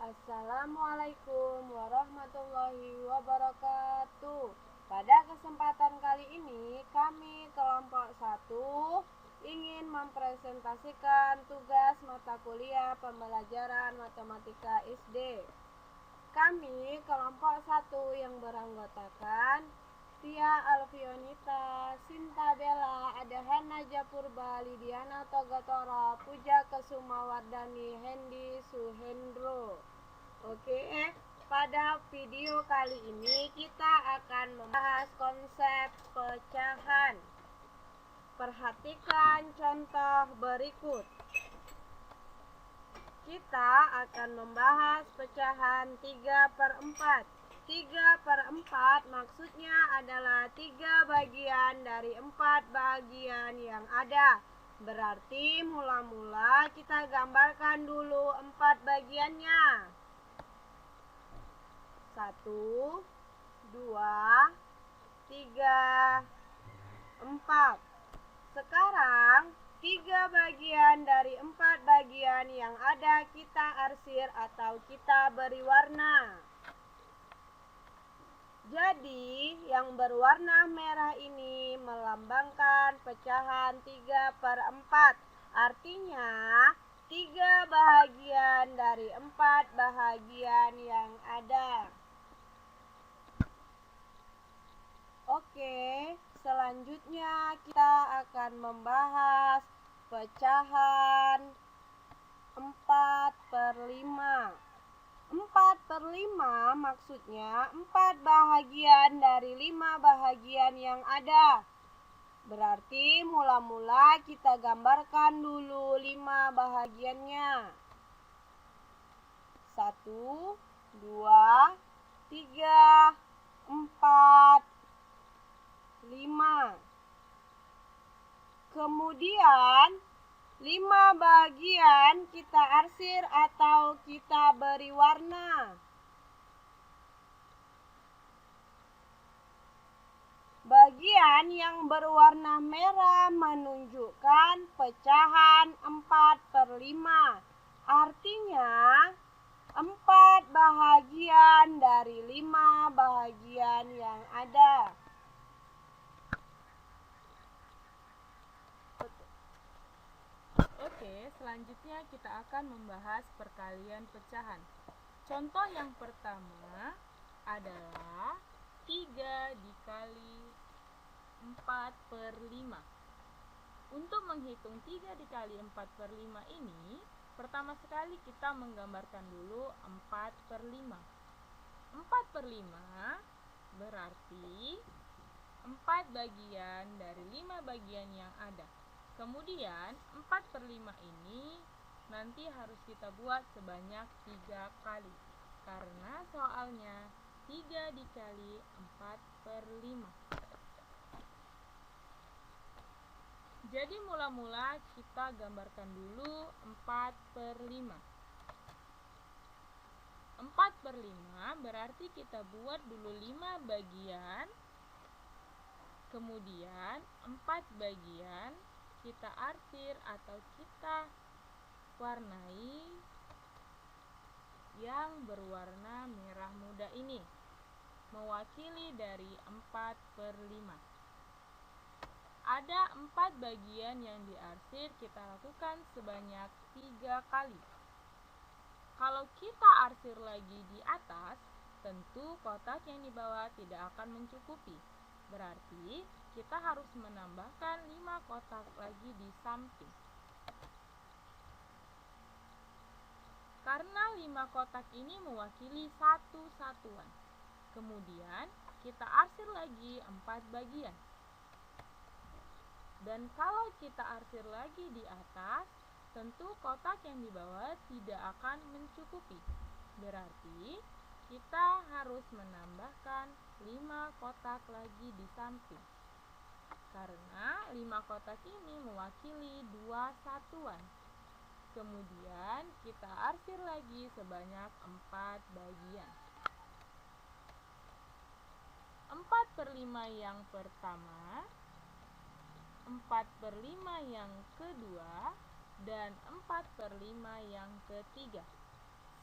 Assalamualaikum warahmatullahi wabarakatuh. Pada kesempatan kali ini kami kelompok 1 ingin mempresentasikan tugas mata kuliah pembelajaran matematika SD. Kami kelompok 1 yang beranggotakan Tia Alfionita, Sinta Bella, Adahana Japurba, Lidiana Togatora, Puja Kesumawardani, Hendi Suhendro. Oke, pada video kali ini kita akan membahas konsep pecahan. Perhatikan contoh berikut. Kita akan membahas pecahan 3/4. 3/4 maksudnya adalah 3 bagian dari 4 bagian yang ada. Berarti mula-mula kita gambarkan dulu 4 bagiannya. 1, 2, 3, 4. Sekarang 3 bagian dari 4 bagian yang ada kita arsir atau kita beri warna. Jadi yang berwarna merah ini melambangkan pecahan 3/4. Artinya 3 bahagian dari 4 bahagian yang ada. Oke, selanjutnya kita akan membahas pecahan 4/5. 4/5 maksudnya 4 bahagian dari 5 bahagian yang ada. Berarti mula-mula kita gambarkan dulu 5 bahagiannya. 1, 2, 3, 4, 5. Kemudian 5 bagian kita arsir atau kita beri warna. Bagian yang berwarna merah menunjukkan pecahan 4/5. Artinya 4 bahagian dari 5 bahagian yang ada. Oke, selanjutnya kita akan membahas perkalian pecahan. Contoh yang pertama adalah 3 dikali 4/5. Untuk menghitung 3 dikali 4/5 ini, pertama sekali kita menggambarkan dulu 4/5. 4/5 berarti 4 bagian dari 5 bagian yang ada. Kemudian 4/5 ini nanti harus kita buat sebanyak 3 kali. Karena soalnya 3 dikali 4/5. Jadi mula-mula kita gambarkan dulu 4/5. 4/5 berarti kita buat dulu 5 bagian. Kemudian 4 bagian kita arsir atau kita warnai yang berwarna merah muda ini, mewakili dari 4/5. Ada 4 bagian yang diarsir, kita lakukan sebanyak 3 kali. Kalau kita arsir lagi di atas, tentu kotak yang di bawah tidak akan mencukupi. Berarti kita harus menambahkan 5 kotak lagi di samping. Karena 5 kotak ini mewakili satu satuan. Kemudian kita arsir lagi 4 bagian. Dan kalau kita arsir lagi di atas, tentu kotak yang di bawah tidak akan mencukupi. Berarti kita harus menambahkan 5 kotak lagi di samping. Karena 5 kotak ini mewakili 2 satuan. Kemudian kita arsir lagi sebanyak 4 bagian. 4/5 yang pertama, 4/5 yang kedua, dan 4/5 yang ketiga.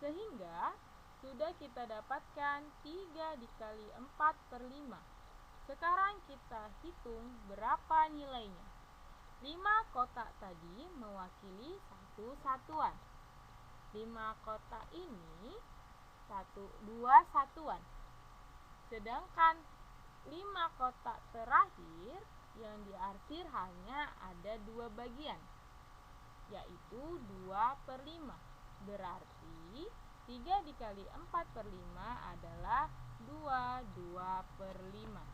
Sehingga sudah kita dapatkan 3 dikali 4/5. Sekarang kita hitung berapa nilainya. 5 kotak tadi mewakili satu satuan. 5 kotak ini 2 satuan. Sedangkan 5 kotak terakhir yang diarsir hanya ada 2 bagian, yaitu 2/5. Berarti 3 dikali 4/5 adalah 2/5.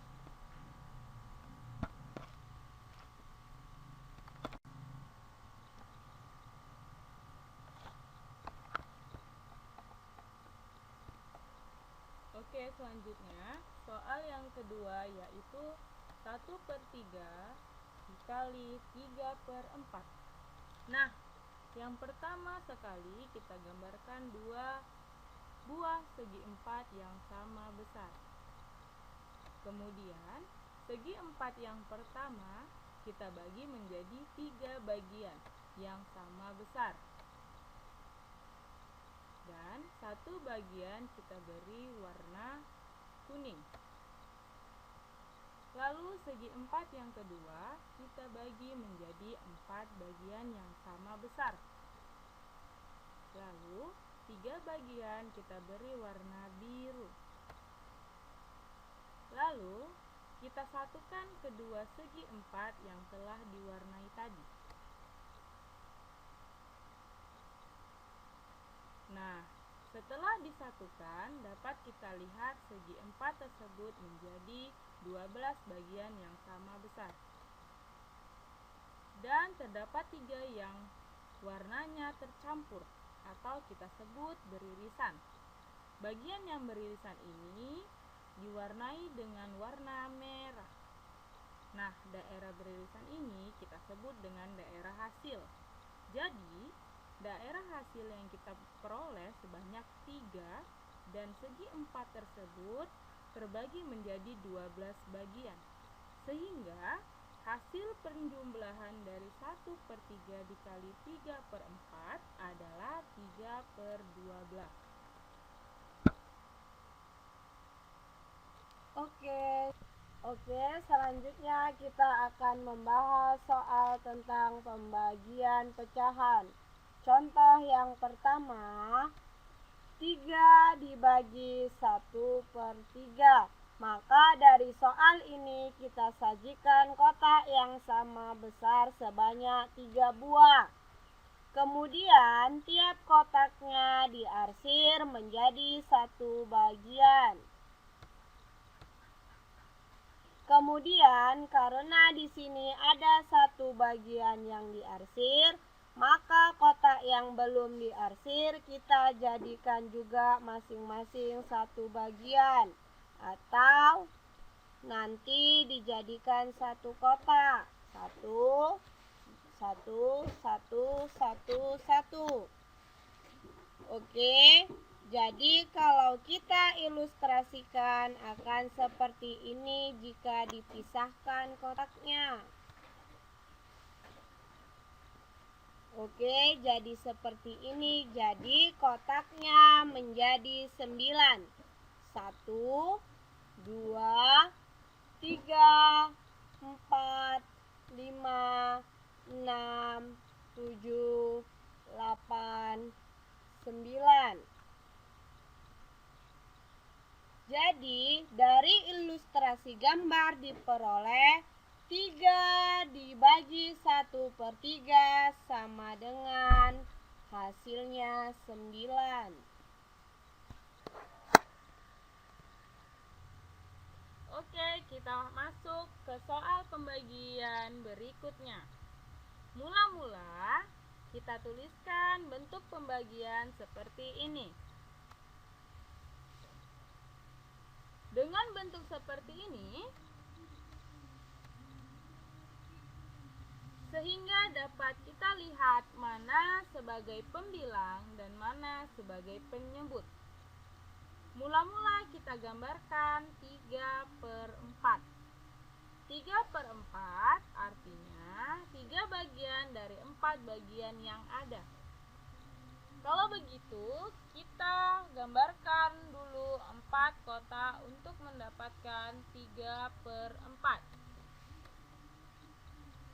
Oke, selanjutnya soal yang kedua yaitu 1/3 dikali 3/4. Nah, yang pertama sekali kita gambarkan 2 buah segi 4 yang sama besar. Kemudian segi 4 yang pertama kita bagi menjadi 3 bagian yang sama besar. Dan satu bagian kita beri warna kuning. Lalu segi 4 yang kedua kita bagi menjadi 4 bagian yang sama besar. Lalu 3 bagian kita beri warna biru. Lalu kita satukan kedua segi 4 yang telah diwarnai tadi. Nah, setelah disatukan dapat kita lihat segi 4 tersebut menjadi 12 bagian yang sama besar. Dan terdapat 3 yang warnanya tercampur atau kita sebut beririsan. Bagian yang beririsan ini diwarnai dengan warna merah. Nah, daerah beririsan ini kita sebut dengan daerah hasil. Jadi, daerah hasil yang kita peroleh sebanyak 3 dan segi 4 tersebut terbagi menjadi 12 bagian. Sehingga hasil penjumlahan dari 1/3 dikali 3/4 adalah 3/12. Oke, selanjutnya kita akan membahas soal tentang pembagian pecahan. Contoh yang pertama, 3 dibagi 1/3. Maka dari soal ini kita sajikan kotak yang sama besar sebanyak 3 buah. Kemudian tiap kotaknya diarsir menjadi 1 bagian. Kemudian karena di sini ada 1 bagian yang diarsir, maka kotak yang belum diarsir kita jadikan juga masing-masing 1 bagian, atau nanti dijadikan 1 kotak. 1, 1, 1, 1, 1. Oke. Jadi kalau kita ilustrasikan akan seperti ini jika dipisahkan kotaknya. Oke, jadi seperti ini. Jadi kotaknya menjadi 9. 1, 2, 3, 4, 5, 6, 7, 8, 9. Jadi, dari ilustrasi gambar diperoleh 3 dibagi 1/3 sama dengan hasilnya 9. Oke, kita masuk ke soal pembagian berikutnya. Mula-mula kita tuliskan bentuk pembagian seperti ini. Dengan bentuk seperti ini, sehingga dapat kita lihat mana sebagai pembilang dan mana sebagai penyebut. Mula-mula kita gambarkan 3/4. 3/4 artinya 3 bagian dari 4 bagian yang ada. Kalau begitu, kita gambarkan dulu 4 kotak untuk mendapatkan 3/4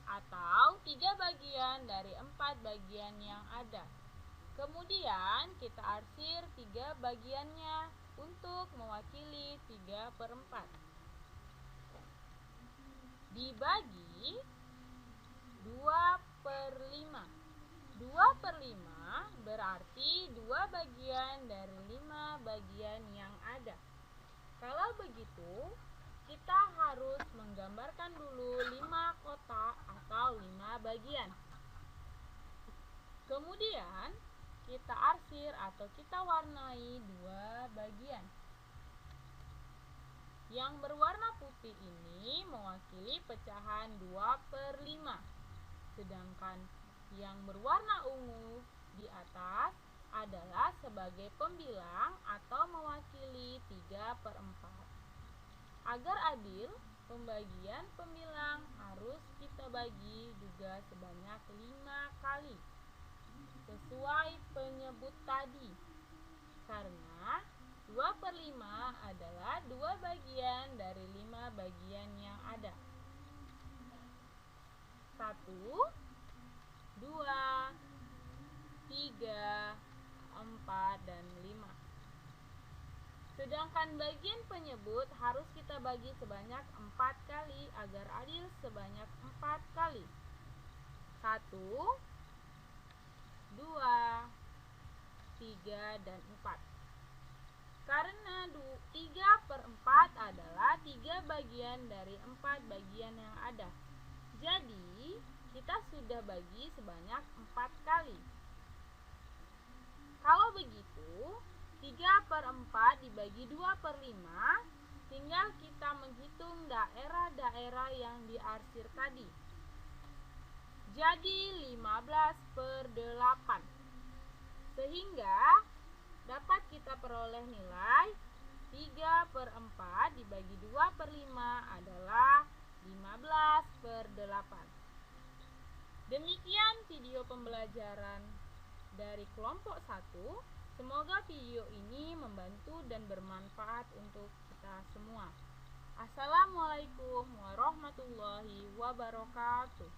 atau 3 bagian dari 4 bagian yang ada. Kemudian kita arsir 3 bagiannya untuk mewakili 3/4. Dibagi 2/5. 2/5 berarti 2 bagian dari 5 bagian yang ada. Kalau begitu, kita harus menggambarkan dulu 5 kotak atau 5 bagian. Kemudian, kita arsir atau kita warnai 2 bagian. Yang berwarna putih ini mewakili pecahan 2/5. Sedangkan yang berwarna ungu di atas adalah sebagai pembilang atau mewakili 3/4. Agar adil, pembagian pembilang harus kita bagi juga sebanyak 5 kali sesuai penyebut tadi, karena 2/5 adalah 2 bagian dari 5 bagian yang ada. 1, 2, 3, 4, dan 5. Sedangkan bagian penyebut harus kita bagi sebanyak 4 kali agar adil sebanyak 4 kali. 1, 2, 3, dan 4. Karena 3/4 adalah 3 bagian dari 4 bagian yang ada. Jadi, kita sudah bagi sebanyak 4 kali. Kalau begitu, 3/4 dibagi 2/5, tinggal kita menghitung daerah-daerah yang diarsir tadi. Jadi 15/8. Sehingga dapat kita peroleh nilai 3/4 dibagi 2/5 adalah 15/8. Demikian video pembelajaran dari kelompok 1. Semoga video ini membantu dan bermanfaat untuk kita semua. Assalamualaikum warahmatullahi wabarakatuh.